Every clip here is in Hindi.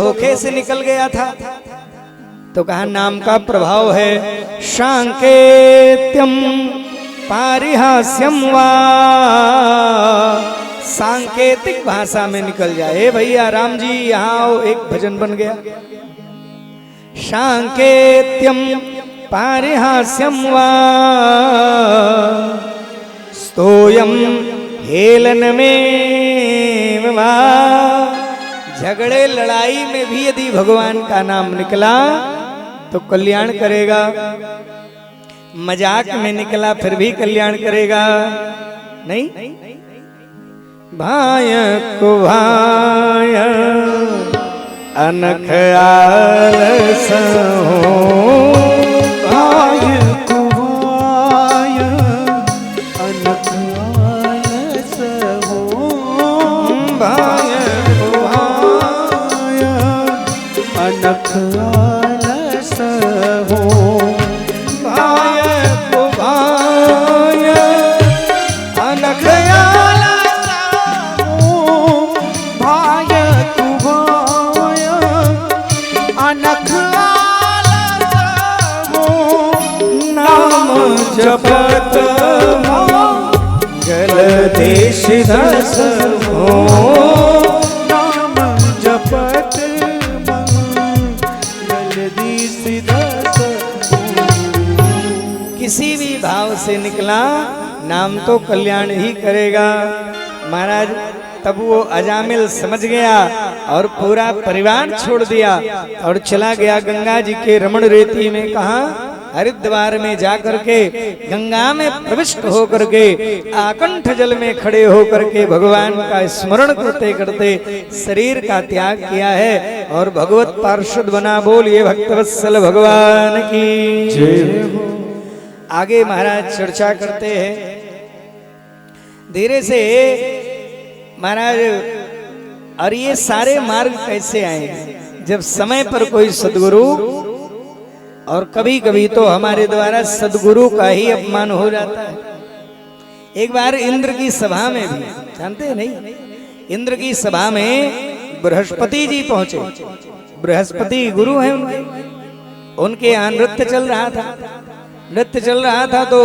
धोखे से निकल गया था। तो कहा नाम का प्रभाव है। सांकेत्यम पारिहास्यम वा, सांकेतिक भाषा में निकल जाए। भैया राम जी यहाँ आओ, एक भजन बन गया। सांकेत्यम पारिहास्यम वा, स्तोयम हेलन में वा। झगड़े लड़ाई में भी यदि भगवान का नाम निकला तो कल्याण करेगा, मजाक में निकला फिर भी कल्याण करेगा नहीं। भाय को भाय अनख आलस हो, भाय को भाय अनख आलस हो, भाय को भाय अनख आलस हो, भाय को भाय अनख आलस हो, भाय को भाय अनख आलस हो, नाम जपत जलदेश दस हो, नाम जपत जलदेश दस हो। किसी भी भाव से निकला नाम तो कल्याण ही करेगा। महाराज तब वो अजामिल समझ गया और पूरा परिवार छोड़ दिया और चला गया गंगा जी के रमण रेती में। कहा हरिद्वार में जाकर के गंगा में प्रविष्ट होकर के आकंठ जल में खड़े होकर के भगवान का स्मरण करते करते शरीर का त्याग किया है और भगवत पार्षद बना। बोलिए भक्तवत्सल भगवान की जय हो। आगे महाराज चर्चा करते हैं धीरे से महाराज। और ये सारे मार्ग कैसे आए? जब समय पर कोई सदगुरु, और कभी कभी तो हमारे द्वारा सदगुरु का ही अपमान हो जाता है। एक बार इंद्र की सभा में भी, जानते हैं नहीं, इंद्र की सभा में बृहस्पति जी पहुंचे। बृहस्पति गुरु हैं उनके यहाँ नृत्य चल रहा था। नृत्य चल रहा था तो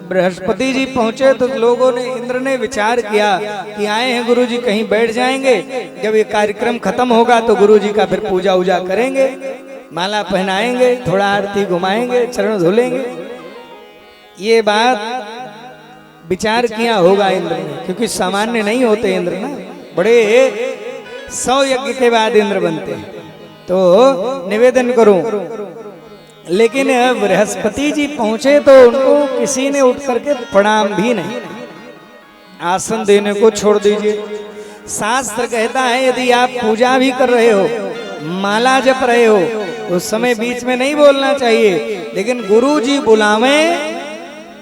बृहस्पति जी पहुंचे तो लोगों ने, इंद्र ने विचार किया कि आए हैं गुरु जी, कहीं बैठ जाएंगे, जब ये कार्यक्रम खत्म होगा तो गुरु जी का फिर पूजा उजा करेंगे, माला पहनाएंगे, थोड़ा आरती घुमाएंगे, चरण धुलेंगे। ये बात विचार किया होगा इंद्र ने, क्योंकि सामान्य नहीं होते इंद्र ना, बड़े 100 यज्ञ के बाद इंद्र बनते हैं। तो निवेदन करूं, लेकिन बृहस्पति जी पहुंचे तो उनको किसी ने उठ करके प्रणाम भी नहीं, आसन देने को छोड़ दीजिए। शास्त्र कहता है यदि आप पूजा भी कर रहे हो, माला जप रहे हो, उस समय बीच में नहीं बोलना चाहिए। लेकिन गुरु जी बुलावे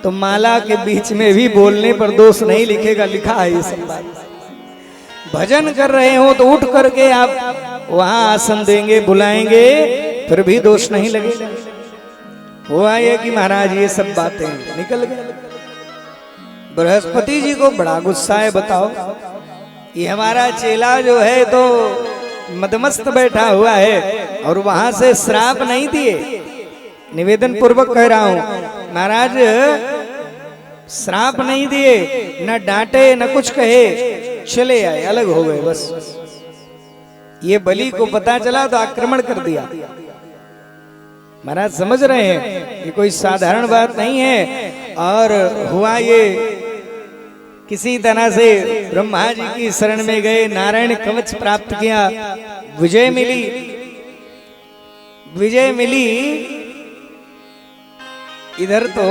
तो माला के बीच में भी बोलने पर दोष नहीं लिखेगा, लिखा है ये सब बात। भजन कर रहे हो तो उठ करके आप वहां आसन देंगे, बुलाएंगे, फिर भी दोष नहीं लगेगा। हुआ ये कि महाराज ये सब बातें निकल गए। बृहस्पति जी को बड़ा गुस्सा है। बताओ, ये हमारा चेला जो है तो मदमस्त बैठा हुआ है और वहां से श्राप नहीं दिए। निवेदन पूर्वक कह रहा हूं महाराज, श्राप नहीं दिए, न डांटे न कुछ कहे, चले आए, अलग हो गए बस। ये बलि को पता चला तो आक्रमण कर दिया। महाराज समझ रहे हैं ये कोई साधारण बात नहीं है। और हुआ ये, किसी तरह से ब्रह्मा जी की शरण में गए, नारायण कवच प्राप्त किया, विजय मिली। विजय मिली, इधर तो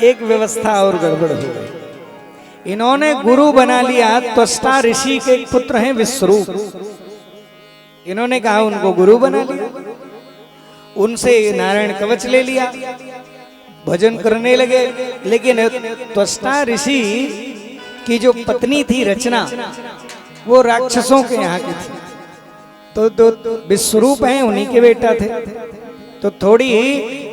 एक व्यवस्था और गड़बड़ हो गई। इन्होंने गुरु बना लिया त्वष्टा ऋषि के पुत्र हैं विश्वरूप। इन्होंने कहा उनको गुरु बना लिया, उनसे नारायण कवच ले लिया, भजन करने लगे। लेकिन त्वष्टा ऋषि की जो पत्नी थी रचना, वो राक्षसों के यहाँ की थी। तो विश्वरूप हैं, उन्हीं के बेटा थे। तो थोड़ी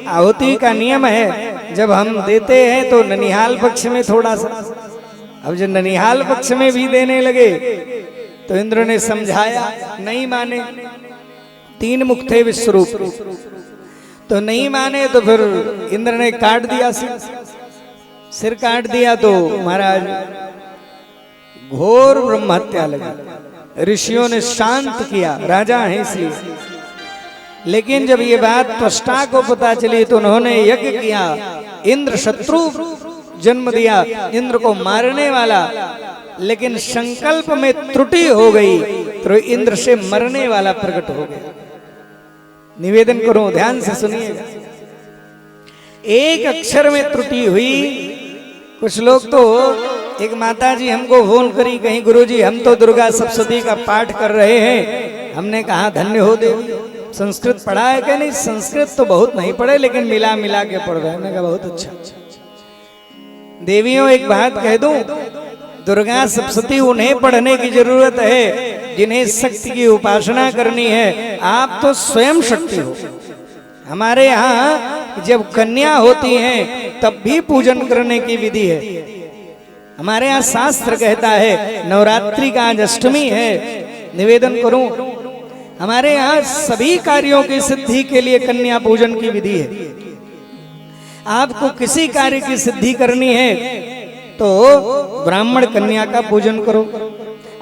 आहुति का नियम है, जब हम देते हैं तो ननिहाल पक्ष में थोड़ा सा, अब जो ननिहाल पक्ष में भी देने लगे तो इंद्र ने समझाया, नहीं माने। 3 मुख थे विश्वरूप, तो नहीं माने तो फिर इंद्र ने काट दिया सिर काट दिया। तो महाराज घोर ब्रह्म हत्या लगी। ऋषियों ने शांत किया, राजा है इसलिए। लेकिन जब ये बात त्वष्टा को पता चली तो उन्होंने यज्ञ किया। इंद्र शत्रु जन्म दिया, इंद्र को मारने वाला, लेकिन संकल्प में त्रुटि हो गई तो इंद्र से मरने वाला प्रकट हो गया। निवेदन करो, ध्यान से सुनिएगा। एक अक्षर में त्रुटि हुई। कुछ लोग तो, एक माता जी हमको फोन करी, कहीं गुरुजी हम तो दुर्गा सप्तशती का पाठ कर रहे हैं। हमने कहा धन्य हो देवी, संस्कृत पढ़ा है क्या? नहीं, संस्कृत तो बहुत नहीं पढ़े, लेकिन मिला मिला के पढ़ रहे हैं। हमने कहा बहुत अच्छा। देवियों एक बात कह दूं, दुर्गा सप्तशती उन्हें पढ़ने की जरूरत है जिन्हें शक्ति की उपासना करनी है। आप तो स्वयं शक्ति हो। हमारे यहाँ जब कन्या होती हैं तब भी पूजन करने की विधि है। हमारे यहाँ शास्त्र कहता है, नवरात्रि का आज अष्टमी है। निवेदन करूं, हमारे यहाँ सभी कार्यों की सिद्धि के लिए कन्या पूजन की विधि है। आपको किसी कार्य की सिद्धि करनी है तो ब्राह्मण कन्या का पूजन करो।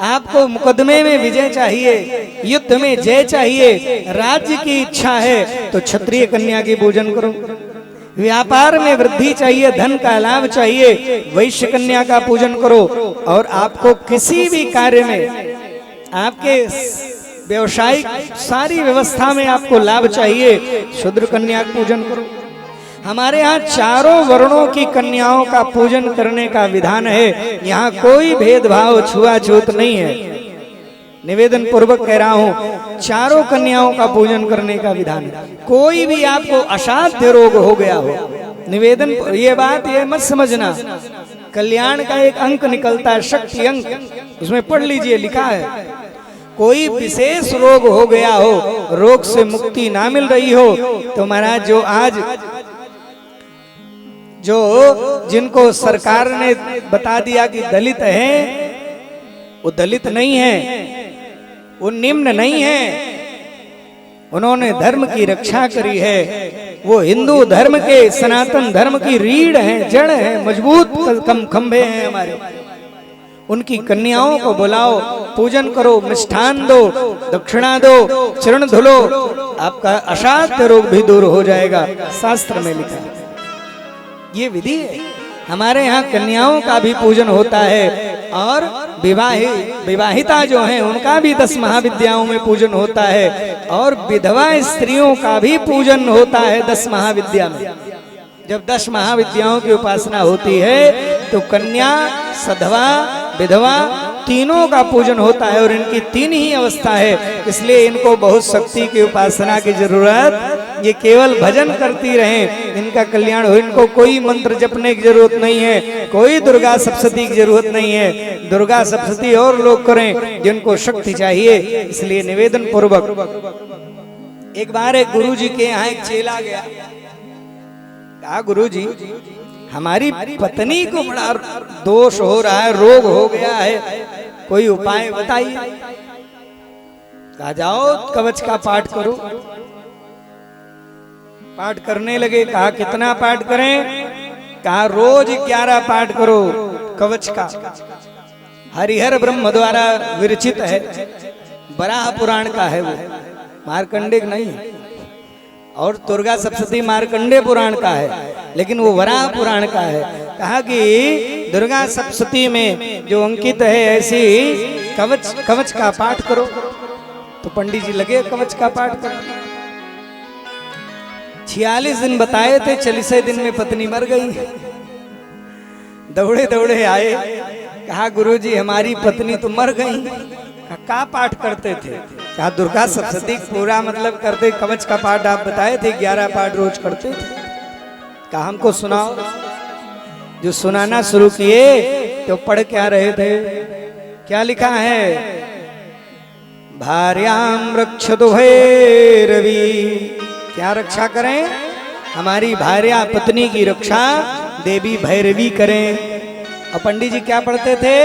आपको मुकदमे में विजय चाहिए, युद्ध में जय चाहिए, राज्य की इच्छा है तो क्षत्रिय कन्या की पूजन करो। व्यापार में वृद्धि चाहिए, धन का लाभ चाहिए, वैश्य कन्या का पूजन करो। और आपको किसी भी कार्य में, आपके व्यवसायिक सारी व्यवस्था में आपको लाभ चाहिए, शूद्र कन्या का पूजन करो। हमारे यहाँ चारों वर्णों की कन्याओं का पूजन करने का विधान है। यहाँ कोई भेदभाव, छुआछूत नहीं है। निवेदन पूर्वक कह रहा हूँ, चारों कन्याओं का पूजन करने का विधान है। कोई भी आपको असाध्य रोग हो गया हो, निवेदन, ये बात ये मत समझना, कल्याण का एक अंक निकलता है, शक्ति अंक, उसमें पढ़ लीजिए, लिखा है। कोई विशेष रोग हो गया हो, रोग से मुक्ति ना मिल रही हो, तो महाराज जो आज जिनको सरकार ने बता दिया कि दलित हैं, वो दलित नहीं है, वो निम्न नहीं है, उन्होंने धर्म की रक्षा करी है। वो हिंदू धर्म के, सनातन धर्म की रीढ़ हैं, जड़ हैं, मजबूत खंभे हैं हमारे। उनकी कन्याओं को बुलाओ, पूजन करो, मिष्ठान दो, दक्षिणा दो, चरण धुलो, आपका असाध्य रोग भी दूर हो जाएगा। शास्त्र में लिखा है, ये विधि है। हमारे यहाँ कन्याओं का भी पूजन होता है और विवाहिता जो हैं उनका भी 10 महाविद्याओं में पूजन होता है और विधवा स्त्रियों का भी पूजन होता है 10 महाविद्या में। जब 10 महाविद्याओं की उपासना होती है तो कन्या, सधवा, विधवा तीनों का पूजन होता है और इनकी 3 ही अवस्था है। इसलिए इनको बहुत शक्ति की उपासना की जरूरत, ये केवल भजन करती रहें, इनका कल्याण हो। इनको कोई मंत्र जपने की जरूरत नहीं है, कोई दुर्गा सप्तशती की जरूरत नहीं है। दुर्गा सप्तशती और लोग करें जिनको शक्ति चाहिए। इसलिए निवेदन पूर्वक, एक बार एक गुरु जी के यहाँ एक चेला गया, कहा गुरु जी हमारी पत्नी को बड़ा दोष हो रहा है, रोग हो गया है, कोई उपाय बताइए। कहा जाओ कवच का पाठ करो। पाठ करने लगे। कहा कितना पाठ करें? कहा रोज 11 पाठ करो कवच का। हरिहर ब्रह्म द्वारा विरचित है, बराह पुराण का है वो, मार्कंडे नहीं है। और दुर्गा सप्तशती मार्कंडे पुराण का है, लेकिन वो वराह पुराण का है। कहा कि दुर्गा सप्तशती में जो अंकित है ऐसी कवच का पाठ करो। तो पंडित जी लगे कवच का पाठ करो। 46 दिन बताए थे, 40वें दिन में पत्नी मर गई। दौड़े दौड़े आए, कहा गुरुजी हमारी पत्नी तो मर गई। का पाठ करते थे? कहा दुर्गा सप्तशती पूरा मतलब करते, कवच का पाठ आप बताए थे 11 पाठ रोज करते थे। कहा हमको सुनाओ। जो सुनाना शुरू किए तो पढ़ क्या रहे थे? क्या लिखा है? भार्याम रक्षतु भैरवी। क्या रक्षा करें? हमारी भार्या पत्नी की रक्षा देवी भैरवी करें। और पंडित जी क्या पढ़ते थे?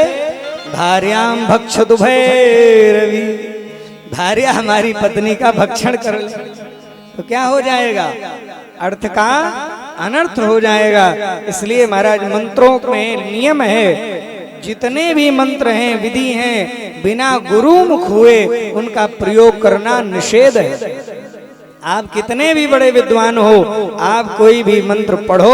भार्याम भक्षतु भैरवी, भार्या हमारी पत्नी का भक्षण कर ले तो क्या हो जाएगा? अर्थ का अनर्थ हो जाएगा। इसलिए महाराज मंत्रों में नियम है, जितने भी मंत्र हैं, विधि हैं, बिना गुरु मुख हुए उनका प्रयोग करना निषेध है। आप कितने भी बड़े विद्वान हो, आप कोई भी मंत्र पढ़ो,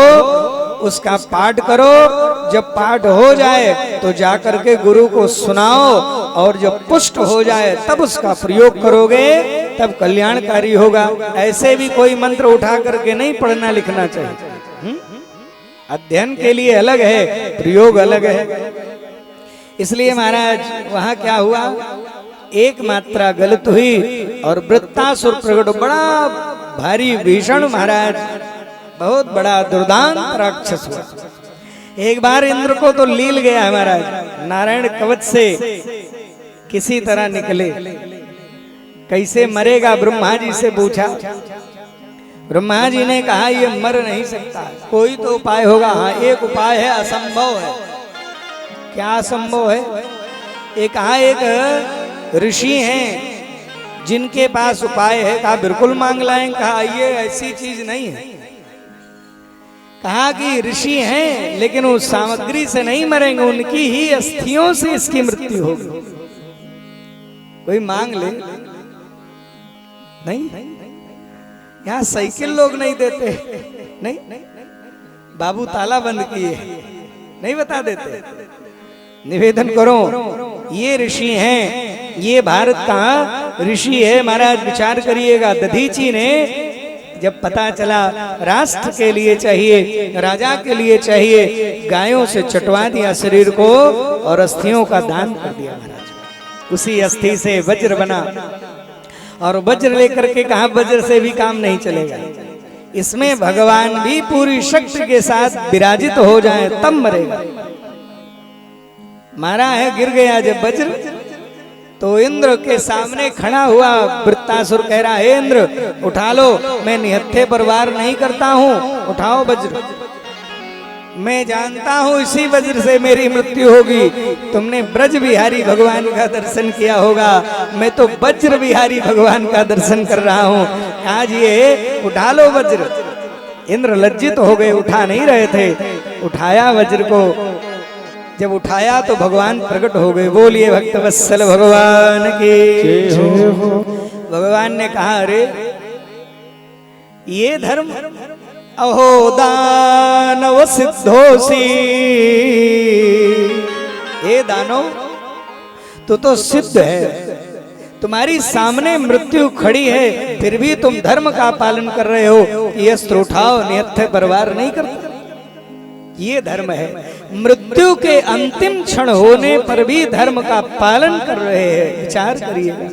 उसका पाठ करो, जब पाठ हो जाए तो जाकर के गुरु को सुनाओ, और जब पुष्ट हो जाए तब उसका प्रयोग करोगे, तब कल्याणकारी होगा। ऐसे भी कोई मंत्र उठा करके नहीं पढ़ना लिखना चाहिए। अध्ययन के लिए अलग है, प्रयोग अलग है। इसलिए महाराज वहां क्या हुआ, एक मात्रा गलत हुई और वृत्तासुर प्रकट, बड़ा भारी भीषण महाराज, बहुत बड़ा दुर्दांत राक्षस हुआ। एक बार इंद्र को तो लील गया महाराज, नारायण कवच से किसी तरह निकले। कैसे मरेगा ब्रह्मा जी से पूछा, ब्रह्मा जी ने कहा ये मर नहीं सकता, कोई तो उपाय होगा। हाँ एक उपाय है, असंभव है। क्या असंभव है? एक कहा एक ऋषि हैं जिनके पास उपाय है। कहा बिल्कुल मांग लाएं। कहा ये ऐसी चीज नहीं है। कहा कि ऋषि हैं लेकिन उस सामग्री से नहीं मरेंगे, उनकी ही अस्थियों से इसकी मृत्यु होगी। कोई मांग ले। नहीं, यहाँ साइकिल लोग नहीं देते, नहीं, बाबू ताला बंद किए, नहीं बता देते। निवेदन करो, ये ऋषि हैं, ये भारत का ऋषि है महाराज। विचार करिएगा, दधीची ने जब पता चला राष्ट्र के लिए चाहिए, राजा के लिए चाहिए, गायों से चटवा दिया शरीर को और अस्थियों का दान कर दिया महाराज। उसी अस्थि से वज्र बना, और वज्र लेकर के कहा वज्र से भी काम नहीं चलेगा, इसमें भगवान भी पूरी शक्ति के साथ विराजित हो जाए तब मरेगा। मारा है, गिर गया जब वज्र, तो इंद्र के सामने खड़ा हुआ वृत्तासुर, कह रहा है इंद्र उठा लो, मैं निहत्थे पर वार नहीं करता हूं, उठाओ वज्र। मैं जानता हूं इसी वज्र से मेरी मृत्यु होगी। तुमने ब्रज बिहारी भगवान का दर्शन किया होगा, मैं तो वज्र बिहारी भगवान का दर्शन कर रहा हूं। आज ये उठा लो वज्र। इंद्र लज्जित हो गए, उठा नहीं रहे थे। उठाया वज्र को, जब उठाया तो भगवान प्रकट हो गए। बोलिए भक्तवत्सल भगवान की। भगवान ने कहा अरे ये धर्म, अहो दानव सिद्धोसी, ये दानव तो सिद्ध है, तुम्हारी सामने मृत्यु खड़ी है, फिर भी तुम धर्म का पालन कर रहे हो कि अस्त्र उठाओ, निहत्थे पर वार नहीं करते। ये धर्म है। मृत्यु के अंतिम क्षण होने पर भी धर्म का पालन कर रहे हैं। विचार करिएगा,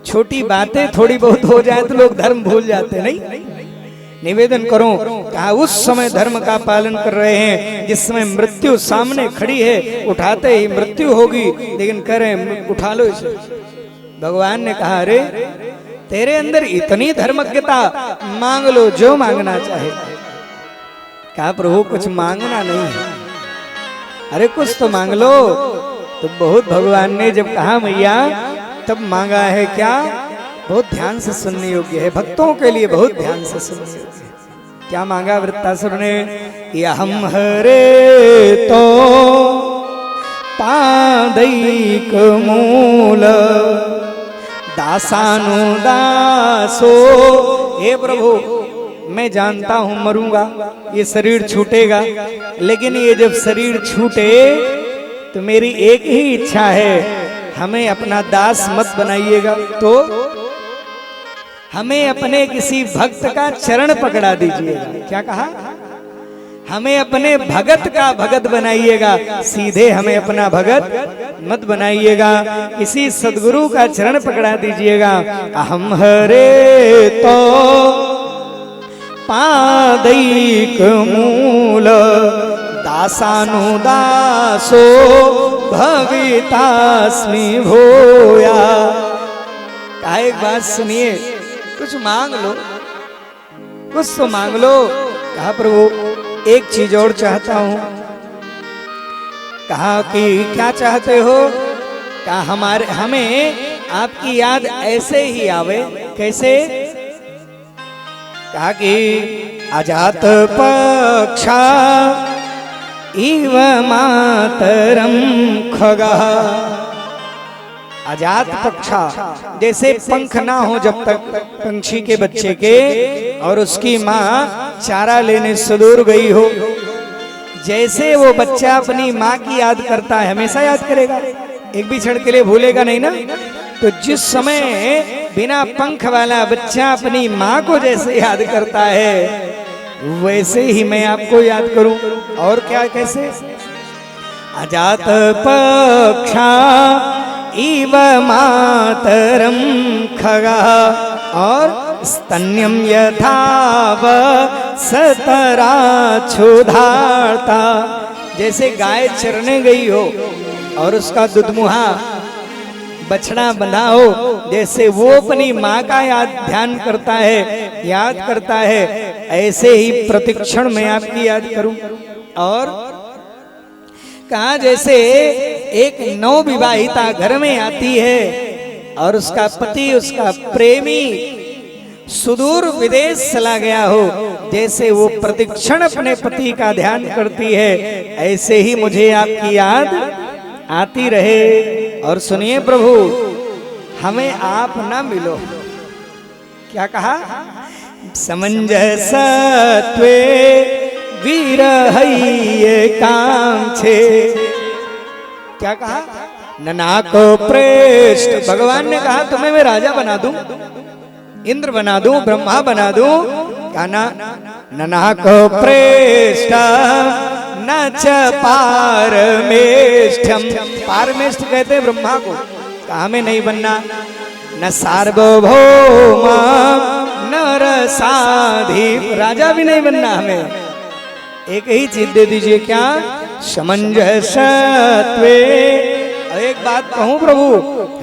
छोटी बातें थोड़ी बहुत हो जाए तो लोग धर्म भूल जाते, नहीं। निवेदन करो, कहा उस समय धर्म का पालन कर रहे हैं जिस समय मृत्यु सामने खड़ी है, उठाते ही मृत्यु होगी, लेकिन कह रहे हैं उठा लो इसे। भगवान ने कहा अरे तेरे अंदर इतनी धर्मज्ञता, मांग लो जो मांगना चाहे। कहा प्रभु कुछ मांगना नहीं है। अरे कुछ तो मांग लो। तो बहुत भगवान ने जब कहा मैया, तब मांगा है क्या, बहुत ध्यान से सुनने योग्य है, भक्तों के लिए बहुत ध्यान से सुनने योग्य है। क्या मांगा वृत्तासुर ने, हम हरे तो पादैक मूल दासानुदासो। हे प्रभु मैं जानता हूं मरूंगा, ये शरीर छूटेगा, लेकिन ये जब शरीर छूटे तो मेरी एक ही इच्छा है, हमें अपना दास मत बनाइएगा। तो हमें अपने किसी भक्त का चरण पकड़ा दीजिएगा। क्या कहा, हमें अपने भगत का भगत बनाइएगा, सीधे हमें अपना भगत मत बनाइएगा। किसी सदगुरु का चरण पकड़ा दीजिएगा। अहम हरे तो पादैक मूल दासानुदासो भवितास्मि भूया। कहा एक बात सुनिए, कुछ मांग लो, कुछ तो मांग लो। कहा प्रभु एक चीज और चाहता हूं। कहा कि क्या चाहते हो? कहा हमें आपकी याद ऐसे ही आवे। कैसे? कहा कि अजात पक्षा इव मातरम खगा। अजात पक्षा, जैसे पंख ना हो जब तक पंछी के बच्चे के, और उसकी माँ चारा लेने सुदूर गई हो, जैसे वो बच्चा अपनी माँ की याद करता है, हमेशा याद करेगा, एक भी क्षण के लिए भूलेगा नहीं ना। तो जिस समय बिना पंख वाला बच्चा अपनी माँ को जैसे याद करता है, वैसे ही मैं आपको याद करूं। और क्या, कैसे? अजात पक्षा इव मातरम खगा, और स्तन्यम यथाव सतरा क्षुधार्ता। जैसे गाय चरने गई हो और उसका दुधमुहा बछड़ा बंधा हो, जैसे वो अपनी माँ का ध्यान करता है, याद करता है, ऐसे ही प्रतिक्षण मैं आपकी याद करूं। और कहा जैसे एक नवविवाहिता घर में आती है और उसका पति, उसका प्रेमी सुदूर विदेश चला गया हो, जैसे वो प्रतिक्षण अपने पति का ध्यान करती है, ऐसे ही मुझे आपकी याद आती रहे। और सुनिए प्रभु, हमें आप ना मिलो। क्या कहा? समंजसत्वे विरहैये कांक्षे। क्या कहा? ननाको प्रेष्ठ। भगवान ने कहा तुम्हें मैं राजा बना दूं, इंद्र बना दूं, ब्रह्मा बना दूं। कहना ननाको प्रेष्ठ न च पारमेष्ठम। पारमेष्ठ कहते हैं ब्रह्मा को। कहा हमें नहीं बनना। न सार्वभौम न रसाधीप, राजा भी नहीं बनना हमें। एक ही चीज दे दीजिए, क्या? समंजसत्वे। एक बात कहूं प्रभु,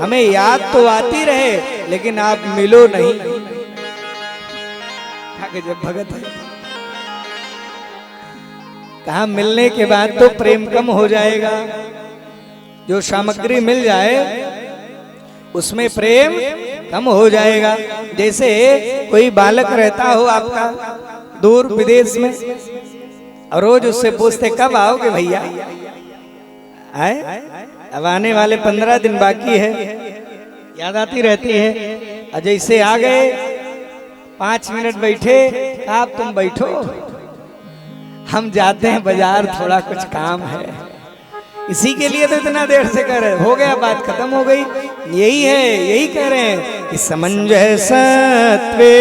हमें याद तो आती रहे लेकिन आप मिलो नहीं। जब भगत है, कहा मिलने के बाद तो प्रेम कम हो जाएगा। जो सामग्री मिल जाए उसमें प्रेम कम हो जाएगा। जैसे कोई बालक रहता हो आपका दूर विदेश में, और रोज उससे पूछते कब आओगे भैया? आए? अब आने वाले 15 दिन बाकी है, याद आती रहती है। और जैसे आ गए, 5 मिनट बैठे, आप तुम बैठो, हम जाते हैं बाजार, थोड़ा कुछ काम है। इसी के लिए तो इतना देर से कर रहे, हो गया, बात खत्म हो गई। यही है, यही कह रहे हैं कि समंजसत्वे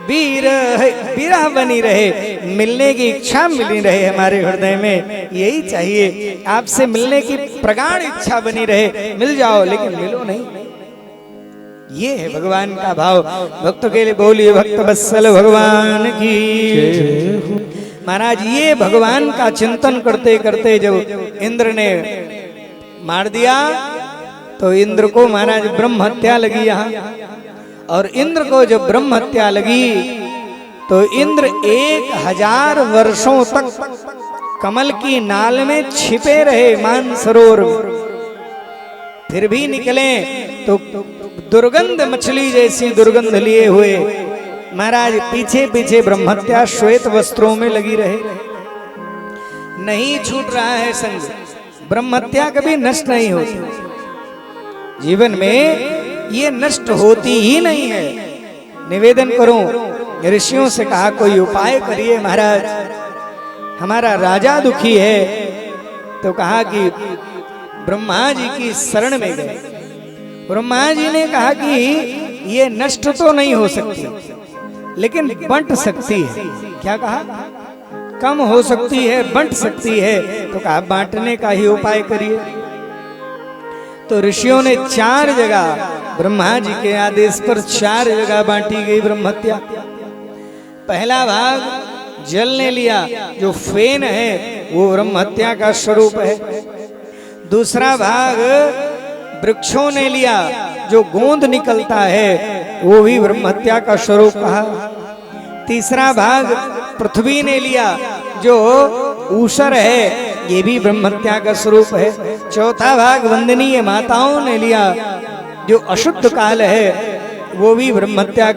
विरह बनी रहे, मिलने की इच्छा मिली रहे हमारे हृदय में। यही चाहिए, आपसे मिलने की प्रगाढ़ इच्छा बनी रहे। मिल जाओ लेकिन मिलो नहीं। ये है भगवान का भाव। भक्तों के लिए बोलिए भक्त वत्सल भगवान की। महाराज ये भगवान का चिंतन करते करते जब इंद्र ने मार दिया, तो इंद्र को महाराज ब्रह्म हत्या लगी यहाँ। और इंद्र को जब ब्रह्म हत्या लगी, तो इंद्र 1000 वर्षों तक कमल की नाल में छिपे रहे मानसरोवर में। फिर भी निकले तो दुर्गंध, मछली जैसी दुर्गंध लिए हुए महाराज पीछे पीछे ब्रह्महत्या श्वेत वस्त्रों में लगी रहे। नहीं छूट रहा है संग, ब्रह्महत्या कभी नष्ट नहीं होती। जीवन में ये नष्ट होती ही नहीं है। निवेदन करूं, ऋषियों से कहा कोई उपाय करिए महाराज, हमारा राजा दुखी है। तो कहा कि ब्रह्मा जी की शरण में गए। ब्रह्मा जी ने कहा कि ये नष्ट तो नहीं हो सकती, लेकिन बंट सकती है। क्या कहा? कम हो सकती है, बंट सकती है। तो कहा बांटने का ही उपाय करिए। तो ऋषियों ने 4 जगह, ब्रह्मा जी के आदेश पर 4 जगह बांटी गई ब्रह्महत्या। पहला भाग जल ने लिया, जो फेन है वो ब्रह्महत्या का स्वरूप है। दूसरा भाग वृक्षों ने लिया, जो गोंद निकलता है वो भी ब्रह्महत्या का स्वरूप कहा। तीसरा भाग पृथ्वी ने लिया, जो ऊसर है ये भी ब्रह्मत्या का स्वरूप है। चौथा भाग वंदनीय माताओं ने लिया, जो अशुद्ध काल है वो भी ब्रह्मत्या